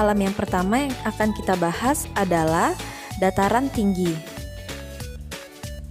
alam yang pertama yang akan kita bahas adalah dataran tinggi.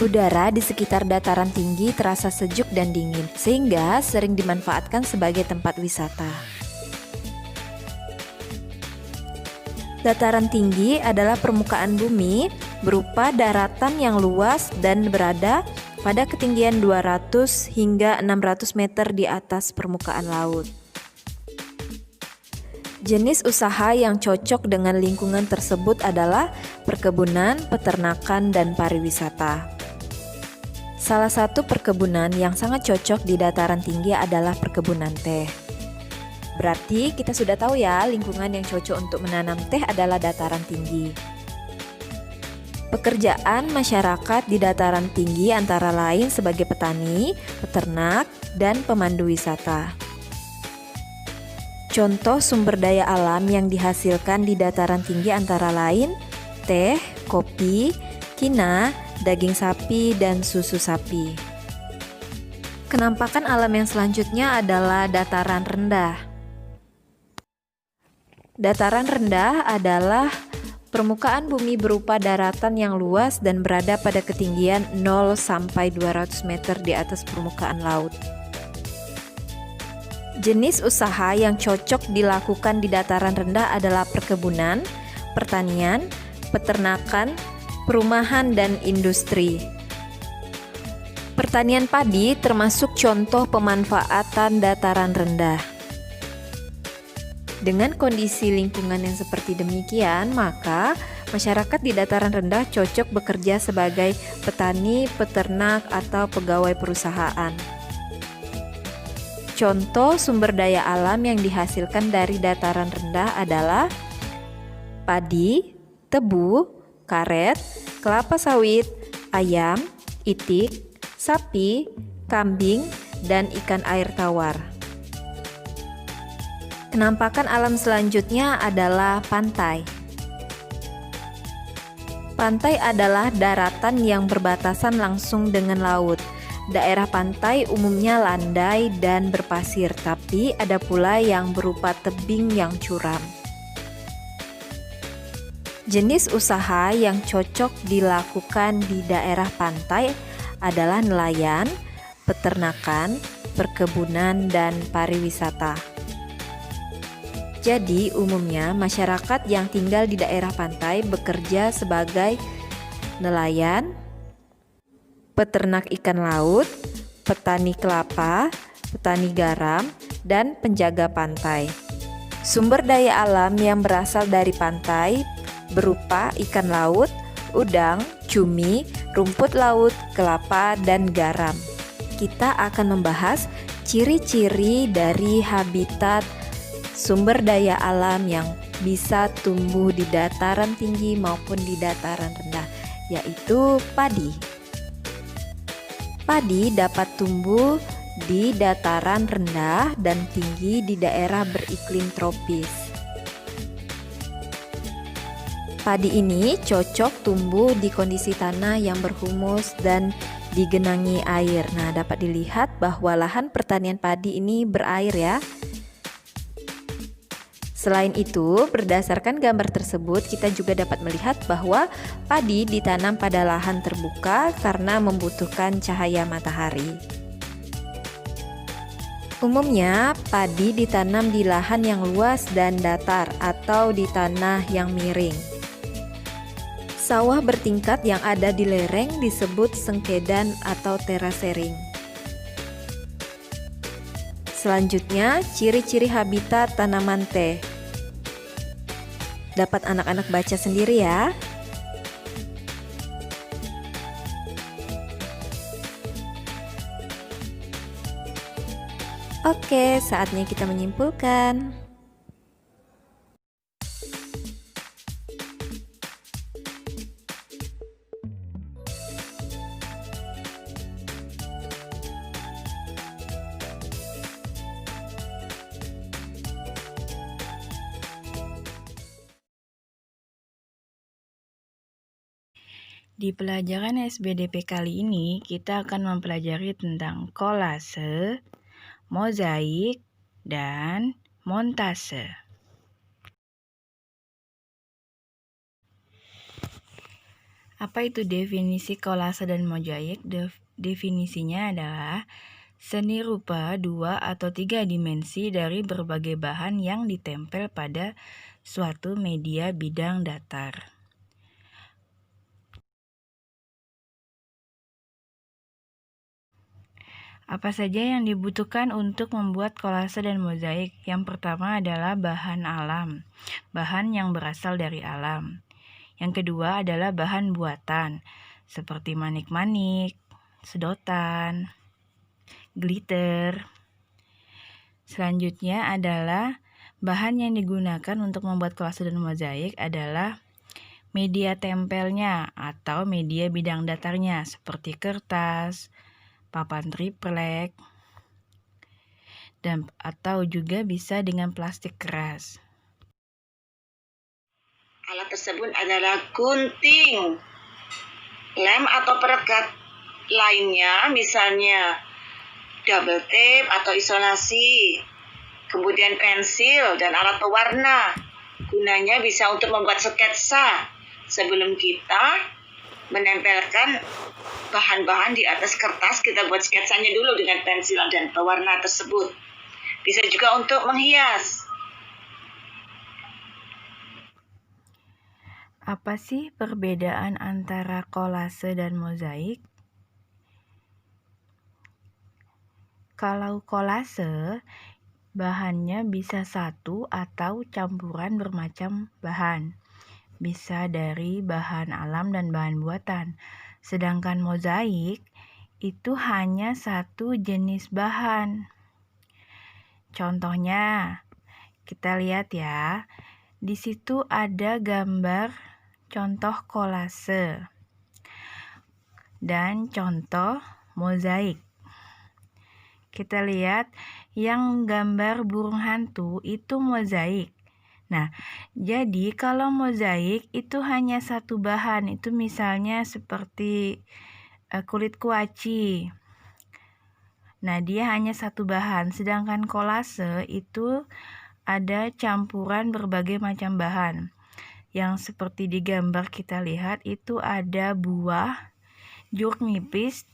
Udara di sekitar dataran tinggi terasa sejuk dan dingin, sehingga sering dimanfaatkan sebagai tempat wisata. Dataran tinggi adalah permukaan bumi berupa daratan yang luas dan berada pada ketinggian 200 hingga 600 meter di atas permukaan laut. Jenis usaha yang cocok dengan lingkungan tersebut adalah perkebunan, peternakan, dan pariwisata. Salah satu perkebunan yang sangat cocok di dataran tinggi adalah perkebunan teh. Berarti kita sudah tahu ya, lingkungan yang cocok untuk menanam teh adalah dataran tinggi. Pekerjaan masyarakat di dataran tinggi antara lain sebagai petani, peternak, dan pemandu wisata. Contoh sumber daya alam yang dihasilkan di dataran tinggi antara lain teh, kopi, kina, daging sapi, dan susu sapi. Kenampakan alam yang selanjutnya adalah dataran rendah. Dataran rendah adalah permukaan bumi berupa daratan yang luas dan berada pada ketinggian 0 sampai 200 meter di atas permukaan laut. Jenis usaha yang cocok dilakukan di dataran rendah adalah perkebunan, pertanian, peternakan, perumahan, dan industri. Pertanian padi termasuk contoh pemanfaatan dataran rendah. Dengan kondisi lingkungan yang seperti demikian, maka masyarakat di dataran rendah cocok bekerja sebagai petani, peternak, atau pegawai perusahaan. Contoh sumber daya alam yang dihasilkan dari dataran rendah adalah padi, tebu, karet, kelapa sawit, ayam, itik, sapi, kambing, dan ikan air tawar. Kenampakan alam selanjutnya adalah pantai. Pantai adalah daratan yang berbatasan langsung dengan laut. Daerah pantai umumnya landai dan berpasir, tapi ada pula yang berupa tebing yang curam. Jenis usaha yang cocok dilakukan di daerah pantai adalah nelayan, peternakan, perkebunan, dan pariwisata. Jadi, umumnya masyarakat yang tinggal di daerah pantai bekerja sebagai nelayan, peternak ikan laut, petani kelapa, petani garam, dan penjaga pantai. Sumber daya alam yang berasal dari pantai berupa ikan laut, udang, cumi, rumput laut, kelapa, dan garam. Kita akan membahas ciri-ciri dari habitat sumber daya alam yang bisa tumbuh di dataran tinggi maupun di dataran rendah, yaitu padi. Padi dapat tumbuh di dataran rendah dan tinggi di daerah beriklim tropis. Padi ini cocok tumbuh di kondisi tanah yang berhumus dan digenangi air. Nah, dapat dilihat bahwa lahan pertanian padi ini berair ya. Selain itu, berdasarkan gambar tersebut, kita juga dapat melihat bahwa padi ditanam pada lahan terbuka karena membutuhkan cahaya matahari. Umumnya, padi ditanam di lahan yang luas dan datar atau di tanah yang miring. Sawah bertingkat yang ada di lereng disebut sengkedan atau terasering. Selanjutnya, ciri-ciri habitat tanaman teh. Dapat anak-anak baca sendiri ya. Oke, saatnya kita menyimpulkan. Di pelajaran SBDP kali ini, kita akan mempelajari tentang kolase, mozaik, dan montase. Apa itu definisi kolase dan mozaik? Definisinya adalah seni rupa 2 atau 3 dimensi dari berbagai bahan yang ditempel pada suatu media bidang datar. Apa saja yang dibutuhkan untuk membuat kolase dan mozaik? Yang pertama adalah bahan alam, bahan yang berasal dari alam. Yang kedua adalah bahan buatan, seperti manik-manik, sedotan, glitter. Selanjutnya adalah bahan yang digunakan untuk membuat kolase dan mozaik adalah media tempelnya atau media bidang datarnya, seperti kertas, papan triplek, dan atau juga bisa dengan plastik keras. Alat tersebut adalah gunting, lem atau perekat lainnya, misalnya double tape atau isolasi, kemudian pensil dan alat pewarna. Gunanya bisa untuk membuat sketsa sebelum kita menempelkan bahan-bahan di atas kertas. Kita buat sketsanya dulu dengan pensil dan pewarna tersebut. Bisa juga untuk menghias. Apa sih perbedaan antara kolase dan mozaik? Kalau kolase, bahannya bisa satu atau campuran bermacam bahan. Bisa dari bahan alam dan bahan buatan. Sedangkan mozaik itu hanya satu jenis bahan. Contohnya, kita lihat ya. Di situ ada gambar contoh kolase dan contoh mozaik. Kita lihat yang gambar burung hantu itu mozaik. Nah, jadi kalau mozaik itu hanya satu bahan, itu misalnya seperti kulit kuaci. Nah, dia hanya satu bahan, sedangkan kolase itu ada campuran berbagai macam bahan. Yang seperti di gambar kita lihat itu ada buah, jeruk nipis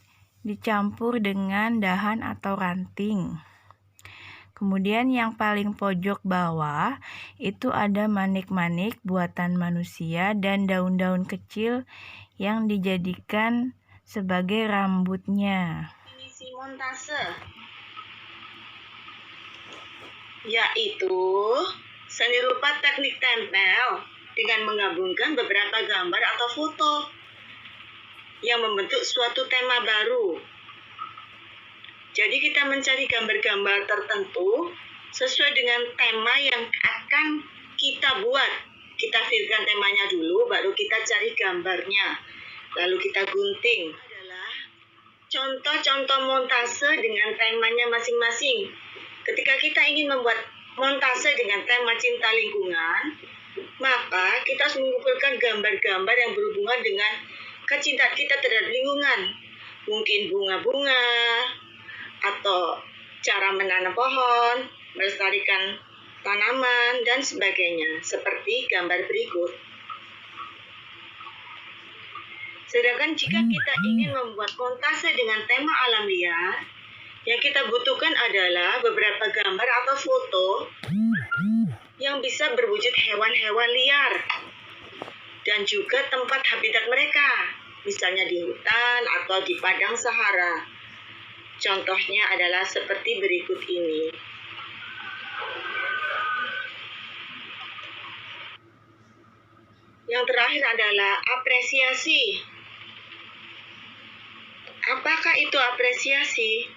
dicampur dengan dahan atau ranting. Kemudian yang paling pojok bawah itu ada manik-manik buatan manusia dan daun-daun kecil yang dijadikan sebagai rambutnya. Definisi montase yaitu seni rupa teknik tempel dengan menggabungkan beberapa gambar atau foto yang membentuk suatu tema baru. Jadi kita mencari gambar-gambar tertentu sesuai dengan tema yang akan kita buat. Kita filterkan temanya dulu, baru kita cari gambarnya. Lalu kita gunting. Adalah contoh-contoh montase dengan temanya masing-masing. Ketika kita ingin membuat montase dengan tema cinta lingkungan, maka kita harus mengumpulkan gambar-gambar yang berhubungan dengan kecintaan kita terhadap lingkungan. Mungkin bunga-bunga, atau cara menanam pohon, melestarikan tanaman, dan sebagainya, seperti gambar berikut. Sedangkan jika kita ingin membuat montase dengan tema alam liar, yang kita butuhkan adalah beberapa gambar atau foto yang bisa berwujud hewan-hewan liar dan juga tempat habitat mereka, misalnya di hutan atau di padang Sahara. Contohnya adalah seperti berikut ini. Yang terakhir adalah apresiasi. Apakah itu apresiasi?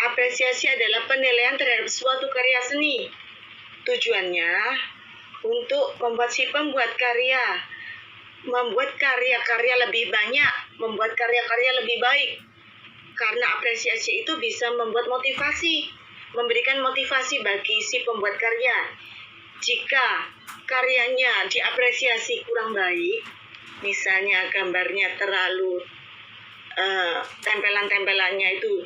Apresiasi adalah penilaian terhadap suatu karya seni. Tujuannya untuk membuat si pembuat karya membuat karya-karya lebih banyak, membuat karya-karya lebih baik. Karena apresiasi itu bisa membuat motivasi, memberikan motivasi bagi si pembuat karya. Jika karyanya diapresiasi kurang baik, misalnya gambarnya terlalu tempelan-tempelannya itu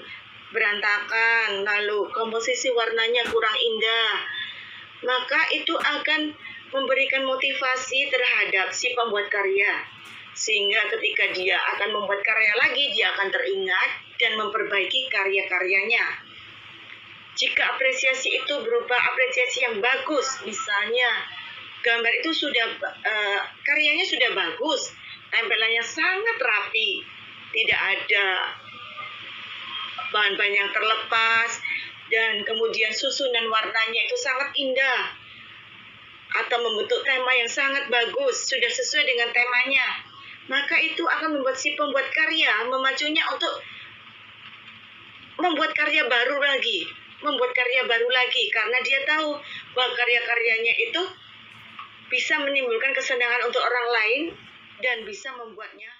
berantakan, lalu komposisi warnanya kurang indah, maka itu akan memberikan motivasi terhadap si pembuat karya. Sehingga ketika dia akan membuat karya lagi, dia akan teringat dan memperbaiki karya-karyanya. Jika apresiasi itu berupa apresiasi yang bagus, misalnya gambar itu karyanya sudah bagus, tempelannya sangat rapi, tidak ada bahan-bahan yang terlepas, dan kemudian susunan warnanya itu sangat indah, atau membentuk tema yang sangat bagus, sudah sesuai dengan temanya, maka itu akan membuat si pembuat karya memacunya untuk membuat karya baru lagi, karena dia tahu bahwa karya-karyanya itu bisa menimbulkan kesenangan untuk orang lain dan bisa membuatnya